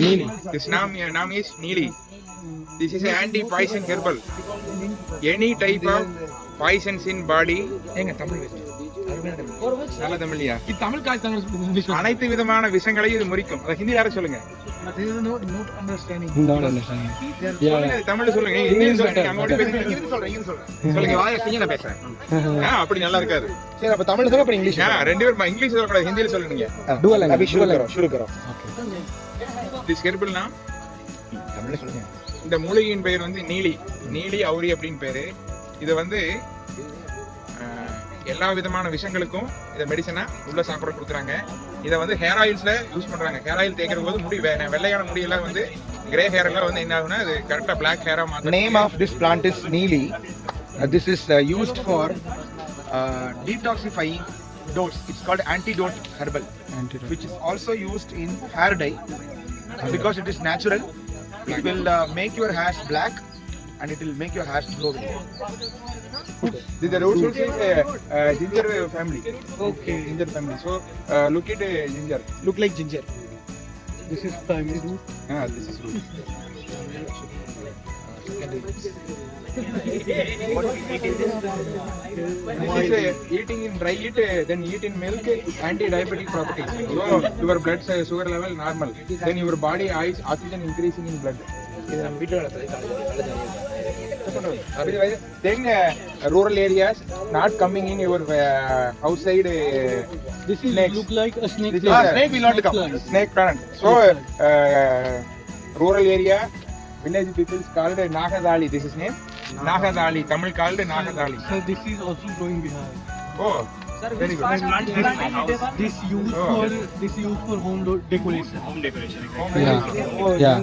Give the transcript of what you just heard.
Neeli. This name is Neeli. This is an anti-poison herbal. Any type of poisons in body. ஏங்க Tamil west நல்ல தமிழ்லையா? இது தமிழ் காய் Tamil English அனைத்து விதமான விஷங்களையும் இது முறிக்கும். அதை ஹிந்தி யாரும் சொல்லுங்க. not understanding. சொல்லுங்க, தமிழ்ல சொல்லுங்க. இங்கிலீஷ் சொல்லுங்க. அங்கோடி பேசுங்க. இங்கிலீஷ் சொல்றேன். சொல்லுங்க, வாயை செய்ய நான் பேசுறேன். அப்படி நல்லா இருக்காது. சரி அப்ப தமிழ்ல சொல்ல அப்புறம் இங்கிலீஷ். ரெண்டு பேரும் இங்கிலீஷ் சொல்லக்கூடாது, ஹிந்தியில சொல்லுங்க. dual language. अभी शुरू करो. This herbal name தமிழ்ல சொல்லுங்க. இந்த மூலிகையின் பெயர் வந்து நீலி. நீலி அவுரி அப்படின்னு பேரு. இது வந்து எல்லா விதமான விஷயங்களுக்கும் இதை மெடிசனா உள்ள சாப்பிட கொடுக்குறாங்க. இதை வந்து ஹேர் ஆயில்ஸ்ல யூஸ் பண்றாங்க. ஹேர் ஆயில் தேய்க்கிற போது முடி வெள்ளையான முடியெல்லாம் வந்து கிரே ஹேர் எல்லாம் வந்து என்ன ஆகுனா அது கரெக்டா பிளாக் ஹேரா மாத்தும். Name of this plant is Neeli. This is used for detoxifying dose. It's called antidote herbal, which is also used in hair dye because it is natural. It will make your hairs black and it will make your hairs grow. The roots is ginger family. Okay, ginger family. So look at ginger. Look like ginger. This is primary root. This is root. This is eating in dry it, then eat in milk, anti-diabetic properties. So your blood sugar level normal. Then your body eyes oxygen increasing in blood. இது நம்ம வீட்ல வளர்த்தது. Then rural areas not coming in your outside. This is look like a snake. Snake will not come. Snake plant. So rural area, village people called Nagadali. This is name Nagadali. Tamil called Nagadali. So this is also growing behind. Oh, very good. This used for home decoration. Yeah.